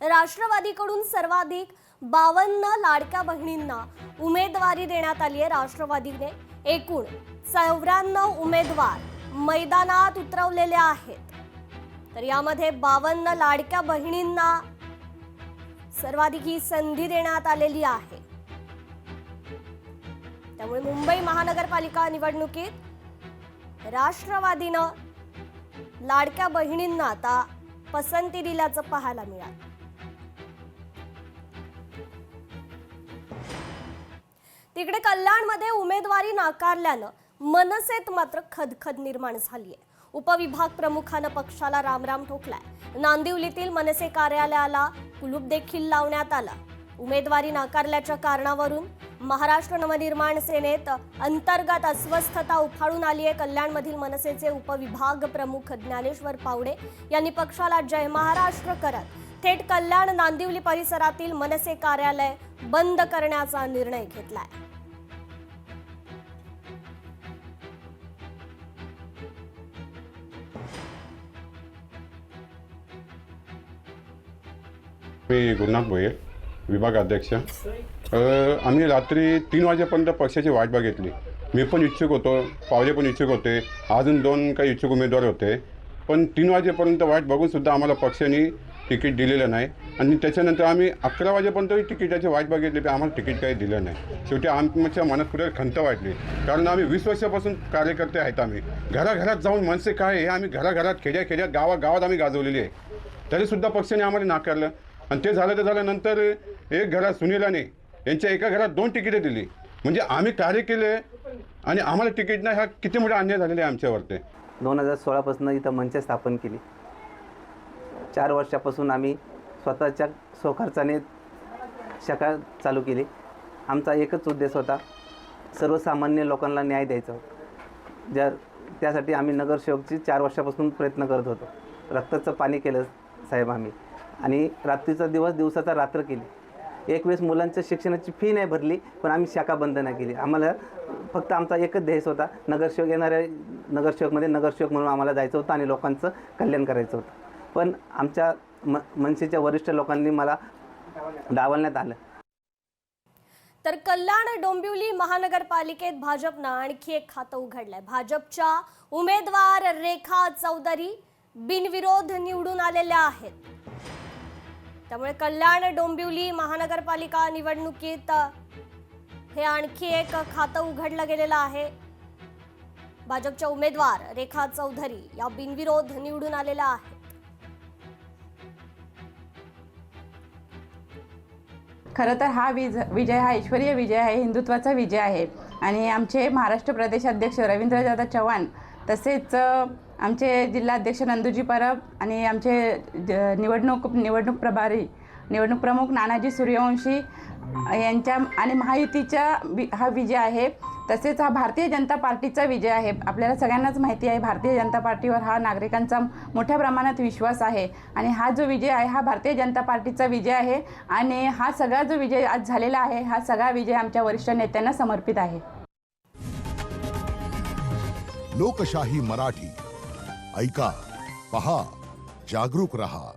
राष्ट्रवादीकडून सर्वाधिक 52 लाडक्या बहिणींना उमेदवारी देण्यात आली आहे। राष्ट्रवादीने एकूण 94 उमेदवार मैदानात उतरवलेले आहेत। तर यामध्ये 52 लाडक्या बहिणींना सर्वाधिक ही संधी देण्यात आलेली आहे। त्यामुळे मुंबई महानगरपालिका निवडणुकीत राष्ट्रवादीनं लाडक्या बहिणींना आता पसंती दिल्याचं पाहायला मिळालं। तिकडे कल्याणमध्ये उमेदवारी नाकारल्यानं मनसेत मात्र खदखद निर्माण झाली आहे। उपविभाग प्रमुखानं पक्षाला रामराम ठोकलाय। नांदिवलीतील मनसे कार्यालयाला कुलूप देखील लावण्यात आलं। उमेदवारी नाकारल्याच्या कारणावरून महाराष्ट्र नवनिर्माण सेनेत अंतर्गत अस्वस्थता उफाळून आली आहे। कल्याणमधील मनसेचे उपविभाग प्रमुख ज्ञानेश्वर पावडे यांनी पक्षाला जय महाराष्ट्र करत थेट कल्याण नांदिवली परिसरातील मनसे कार्यालय बंद करण्याचा निर्णय घेतलाय। मी गुरुनाथ भोयर, विभाग अध्यक्ष। आम्ही रात्री 3 वाजेपर्यंत पक्षाची वाट बघितली। मी पण इच्छुक होतो, पावले पण इच्छुक होते, अजून 2 काही इच्छुक उमेदवार होते, पण 3 वाजेपर्यंत वाट बघून सुद्धा आम्हाला पक्षाने तिकीट दिलेलं नाही। आणि त्याच्यानंतर आम्ही 11 वाजेपर्यंत तिकिटाची वाट बघितली, पण आम्हाला तिकीट काही दिलं नाही। शेवटी आमच्या मनात कुठे खंत वाटली, कारण आम्ही 20 वर्षापासून कार्यकर्ते आहेत। आम्ही घराघरात जाऊन मनसे काय हे आम्ही घराघरात खेड्यात गावागावात आम्ही गाजवलेली आहे, तरीसुद्धा पक्षाने आम्हाला नाकारलं। आणि ते झालं तर झाल्यानंतर एक घरात सुनीलाने यांच्या एका घरात 2 तिकीटे दिली। म्हणजे आम्ही कार्य केले आणि आम्हाला तिकीट नाही, हा किती मोठा अन्याय झालेला आहे आमच्यावरती। 2016 पासून इथं मंच स्थापन केली। 4 वर्षापासून आम्ही स्वतःच्या स्वखर्चाने शाखा चालू केली। आमचा एकच उद्देश होता, सर्वसामान्य लोकांना न्याय द्यायचा होता। त्यासाठी आम्ही नगरसेवकची 4 वर्षापासून प्रयत्न करत होतो। रक्ताचं पाणी केलं साहेब आम्ही, आणि रात्रीचा दिवस दिवसाचा रात्र केली। एक वेळेस मुलांच्या शिक्षणाची फी नाही भरली, पण आम्ही शाखा बंद नाही केली। आम्हाला फक्त आमचा एकच ध्येय होता, नगरसेवक येणाऱ्या नगरसेवकमध्ये नगरसेवक म्हणून आम्हाला जायचं होतं आणि लोकांचं कल्याण करायचं होतं। पण आमच्या मनसेच्या वरिष्ठ लोकांनी मला डावलण्यात आलं। तर कल्याण डोंबिवली महानगरपालिकेत भाजपनं आणखी एक खातं उघडलंय। भाजपच्या उमेदवार रेखा चौधरी बिनविरोध निवडून आलेल्या आहेत। त्यामुळे कल्याण डोंबिवली महानगरपालिका निवडणुकीत हे आणखी एक खातं उघडलं गेलेलं आहे। भाजपच्या उमेदवार रेखा चौधरी या बिनविरोध निवडून आलेल्या आहेत। खरं तर हा विजय हा ऐश्वर्य विजय आहे, हिंदुत्वाचा विजय आहे। आणि आमचे महाराष्ट्र प्रदेश अध्यक्ष रवींद्रदादा चव्हाण, तसेच आमचे जिल्हाध्यक्ष नंदूजी परब आणि आमचे निवडणूक प्रमुख नानाजी सूर्यवंशी यांच्या आणि महायुतीचा हा विजय आहे। तसेच हा भारतीय जनता पार्टीचा विजय आहे। आपल्याला सगळ्यांनाच माहिती आहे, भारतीय जनता पार्टीवर हा नागरिकांचा मोठ्या प्रमाणात विश्वास आहे। आणि हा जो विजय आहे हा भारतीय जनता पार्टीचा विजय आहे। आणि हा सगळा जो विजय आज झालेला आहे, हा सगळा विजय आमच्या वरिष्ठ नेत्यांना समर्पित आहे। लोकशाही मराठी ऐका, पहा, जागरूक रहा।